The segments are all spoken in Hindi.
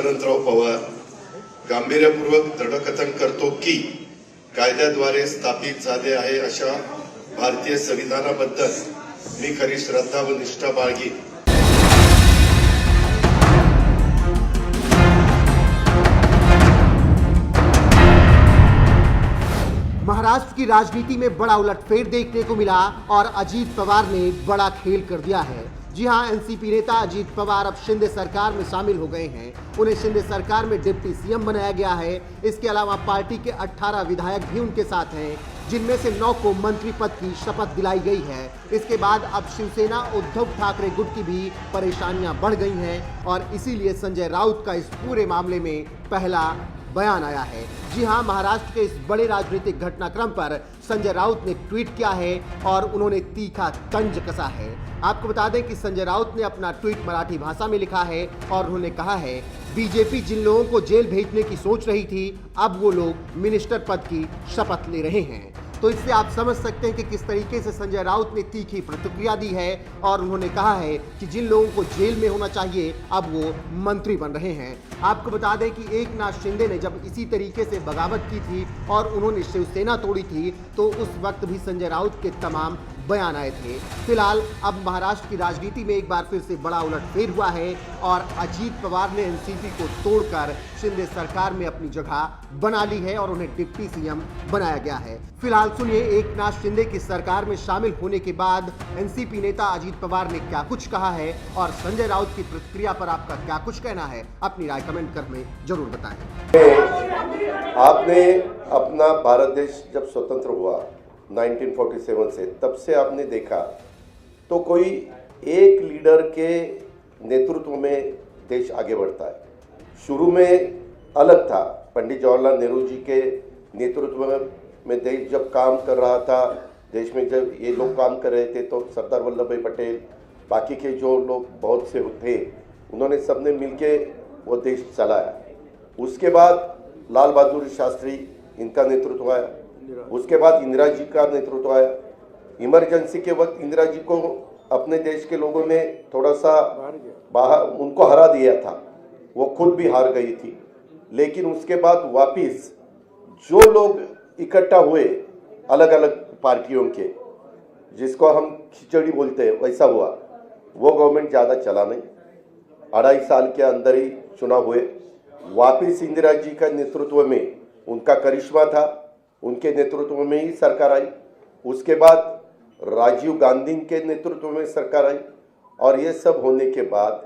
अनंतराव पवार गांभीर्यपूर्वक दृढकथन करतो की कायद्याद्वारे स्थापित झाले आहे अशा भारतीय संविधानाबद्दल मी खरी श्रद्धा व निष्ठा बाळगीन। महाराष्ट्र की राजनीति में बड़ा उलटफेर देखने को मिला और अजीत पवार ने बड़ा खेल कर दिया है। जी हां, एनसीपी नेता अजीत पवार अब शिंदे सरकार में शामिल हो गए हैं। उन्हें शिंदे सरकार में डिप्टी सीएम बनाया गया है। इसके अलावा पार्टी के 18 विधायक भी उनके साथ हैं, जिनमें से 9 को मंत्री पद की शपथ दिलाई गई है। इसके बाद अब शिवसेना उद्धव ठाकरे गुट की भी परेशानियां बढ़ गई हैं और इसीलिए संजय राउत का इस पूरे मामले में पहला बयान आया है। जी हां, महाराष्ट्र के इस बड़े राजनीतिक घटनाक्रम पर संजय राउत ने ट्वीट किया है और उन्होंने तीखा तंज कसा है। आपको बता दें कि संजय राउत ने अपना ट्वीट मराठी भाषा में लिखा है और उन्होंने कहा है, बीजेपी जिन लोगों को जेल भेजने की सोच रही थी, अब वो लोग मिनिस्टर पद की शपथ ले रहे हैं। तो इससे आप समझ सकते हैं कि किस तरीके से संजय राउत ने तीखी प्रतिक्रिया दी है और उन्होंने कहा है कि जिन लोगों को जेल में होना चाहिए अब वो मंत्री बन रहे हैं। आपको बता दें कि एकनाथ शिंदे ने जब इसी तरीके से बगावत की थी और उन्होंने शिवसेना तोड़ी थी तो उस वक्त भी संजय राउत के तमाम बयान आए थे। फिलहाल अब महाराष्ट्र की राजनीति में एक बार फिर से बड़ा उलटफेर हुआ है और अजीत पवार ने एनसीपी को तोड़कर शिंदे सरकार में अपनी जगह बना ली है और उन्हें डिप्टी सीएम बनाया गया है। फिलहाल सुनिए एकनाथ शिंदे की सरकार में शामिल होने के बाद एनसीपी नेता अजीत पवार ने क्या कुछ कहा है और संजय राउत की प्रतिक्रिया पर आपका क्या कुछ कहना है। अपनी राय कमेंट कर में जरूर बताएं। आपने अपना भारत देश जब स्वतंत्र हुआ 1947 से, तब से आपने देखा तो कोई एक लीडर के नेतृत्व में देश आगे बढ़ता है। शुरू में अलग था, पंडित जवाहरलाल नेहरू जी के नेतृत्व में देश जब काम कर रहा था, देश में जब ये लोग काम कर रहे थे तो सरदार वल्लभ भाई पटेल, बाकी के जो लोग बहुत से थे, उन्होंने सबने मिलके वो देश चलाया। उसके बाद लाल बहादुर शास्त्री, इनका नेतृत्व आया। उसके बाद इंदिरा जी का नेतृत्व आया। इमरजेंसी के वक्त इंदिरा जी को अपने देश के लोगों ने थोड़ा सा बाहर उनको हरा दिया था, वो खुद भी हार गई थी। लेकिन उसके बाद वापिस जो लोग इकट्ठा हुए अलग अलग पार्टियों के, जिसको हम खिचड़ी बोलते हैं, वैसा हुआ। वो गवर्नमेंट ज़्यादा चला नहीं, 2.5 साल के अंदर ही चुनाव हुए। वापिस इंदिरा जी का नेतृत्व में उनका करिश्मा था, उनके नेतृत्व में ही सरकार आई। उसके बाद राजीव गांधी के नेतृत्व में सरकार आई और ये सब होने के बाद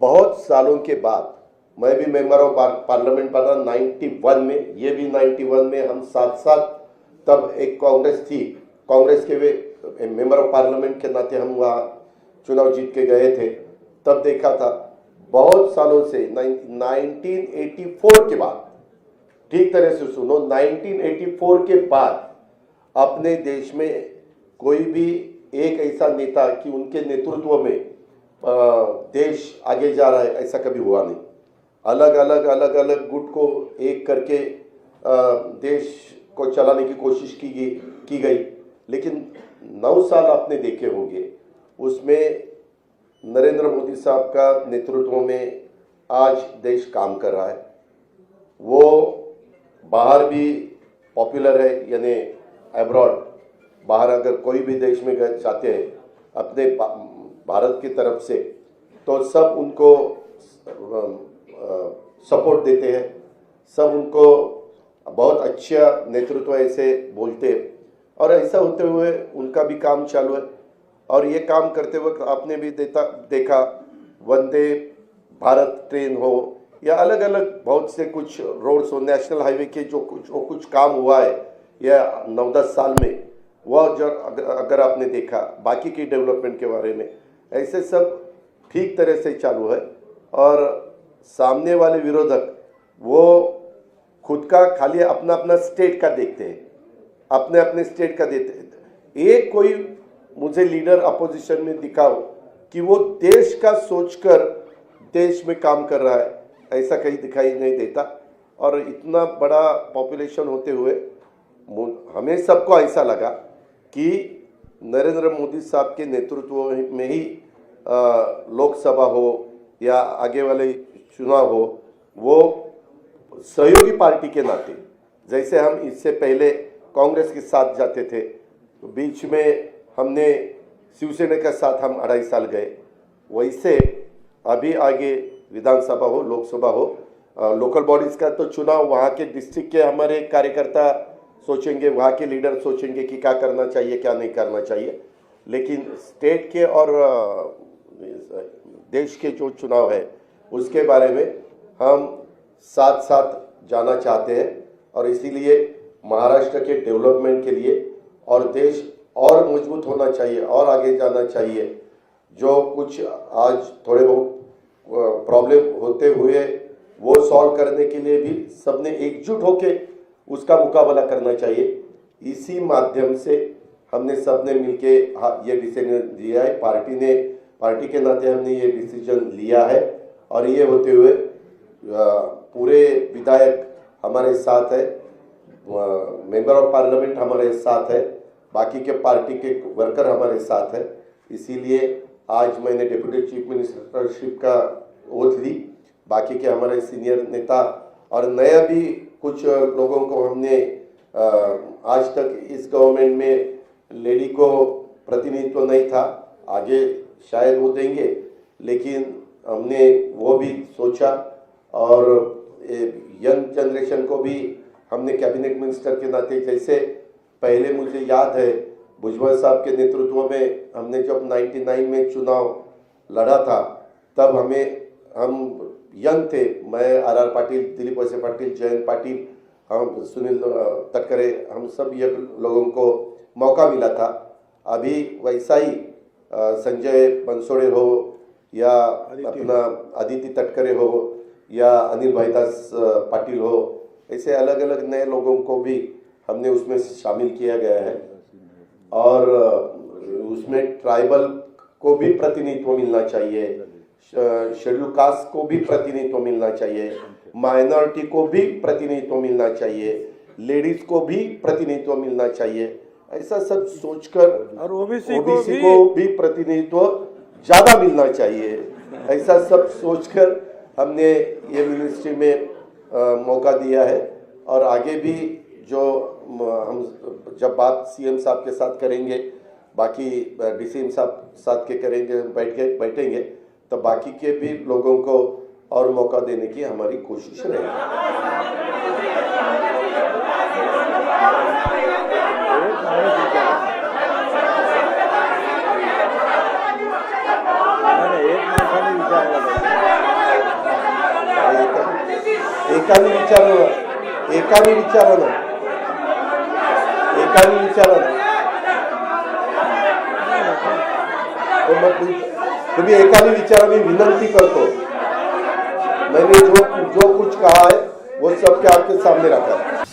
बहुत सालों के बाद मैं भी मेंबर ऑफ पार्लियामेंट बना 91 में, ये भी 91 में, हम साथ साथ तब एक कांग्रेस थी, कांग्रेस के वे मेंबर ऑफ पार्लियामेंट के नाते हम वहाँ चुनाव जीत के गए थे। तब देखा था बहुत सालों से 1984 के बाद, ठीक तरह से सुनो, 1984 के बाद अपने देश में कोई भी एक ऐसा नेता कि उनके नेतृत्व में देश आगे जा रहा है, ऐसा कभी हुआ नहीं। अलग अलग गुट को एक करके देश को चलाने की कोशिश की गई। लेकिन 9 साल आपने देखे होंगे, उसमें नरेंद्र मोदी साहब का नेतृत्व में आज देश काम कर रहा है। वो बाहर भी पॉपुलर है, यानी अब्रॉड, बाहर अगर कोई भी देश में जाते हैं अपने भारत की तरफ से, तो सब उनको सपोर्ट देते हैं, सब उनको बहुत अच्छा नेतृत्व ऐसे बोलते हैं और ऐसा होते हुए उनका भी काम चालू है। और ये काम करते वक्त आपने भी देखा वंदे भारत ट्रेन हो या अलग अलग बहुत से कुछ रोड्स हो, नेशनल हाईवे के जो कुछ काम हुआ है या 9-10 साल में, वह जो अगर आपने देखा बाकी की डेवलपमेंट के बारे में, ऐसे सब ठीक तरह से चालू है। और सामने वाले विरोधक वो खुद का खाली अपना अपना स्टेट का देखते हैं, अपने अपने स्टेट का देते हैं। एक कोई मुझे लीडर अपोजिशन में दिखाओ कि वो देश का सोचकर देश में काम कर रहा है, ऐसा कहीं दिखाई नहीं देता। और इतना बड़ा पॉपुलेशन होते हुए हमें सबको ऐसा लगा कि नरेंद्र मोदी साहब के नेतृत्व में ही लोकसभा हो या आगे वाले चुनाव हो, वो सहयोगी पार्टी के नाते, जैसे हम इससे पहले कांग्रेस के साथ जाते थे, बीच में हमने शिवसेना के साथ हम 2.5 साल गए, वैसे अभी आगे विधानसभा हो, लोकसभा हो, लोकल बॉडीज का तो चुनाव वहाँ के डिस्ट्रिक्ट के हमारे कार्यकर्ता सोचेंगे, वहाँ के लीडर सोचेंगे कि क्या करना चाहिए क्या नहीं करना चाहिए, लेकिन स्टेट के और देश के जो चुनाव है उसके बारे में हम साथ साथ जाना चाहते हैं, और इसीलिए महाराष्ट्र के डेवलपमेंट के लिए और देश और मजबूत होना चाहिए और आगे जाना चाहिए। जो कुछ आज थोड़े बहुत प्रॉब्लम होते हुए वो सॉल्व करने के लिए भी सबने एकजुट होकर उसका मुकाबला करना चाहिए। इसी माध्यम से हमने सबने मिलके ये डिसीजन लिया है, पार्टी के नाते हमने ये डिसीजन लिया है, और ये होते हुए पूरे विधायक हमारे साथ है, मेंबर ऑफ पार्लियामेंट हमारे साथ है, बाकी के पार्टी के वर्कर हमारे साथ है। इसीलिए आज मैंने डिप्टी चीफ मिनिस्टरशिप का ओथ ली, बाकी के हमारे सीनियर नेता और नया भी कुछ लोगों को हमने आज तक इस गवर्नमेंट में लेडी को प्रतिनिधित्व नहीं था, आगे शायद वो देंगे, लेकिन हमने वो भी सोचा और यंग जनरेशन को भी हमने कैबिनेट मिनिस्टर के नाते, जैसे पहले मुझे याद है भुजबल साहब के नेतृत्व में हमने जब 99 में चुनाव लड़ा था, तब हम यंग थे, मैं आर पाटिल, दिलीप वैसे पाटिल, जयंत पाटिल, हम सुनील तटकरे, हम सब ये लोगों को मौका मिला था। अभी वैसा ही संजय बंसोड़े हो या अपना आदित्य तटकरे हो या अनिल भाईदास पाटिल हो, ऐसे अलग अलग नए लोगों को भी हमने उसमें शामिल किया गया है, और उसमें ट्राइबल को भी प्रतिनिधित्व मिलना चाहिए, शेड्यूल कास्ट को भी प्रतिनिधित्व मिलना चाहिए, माइनॉरिटी को भी प्रतिनिधित्व मिलना चाहिए, लेडीज को भी प्रतिनिधित्व मिलना चाहिए। ऐसा सब सोचकर और ओबीसी को भी प्रतिनिधित्व ज्यादा मिलना चाहिए, ऐसा सब सोचकर हमने ये मिनिस्ट्री में मौका दिया है। और आगे भी जो हम जब बात सीएम साहब के साथ करेंगे, बाकी डीसीएम साहब साथ के करेंगे, बैठेंगे, तो बाकी के भी लोगों को और मौका देने की हमारी कोशिश रहेगी। एकाने विचारा ना तो मग तुम्ही एकाने विचारा, मी विनंती करतो, मैंने जो कुछ कहा है वो सबके आपके सामने रखा है।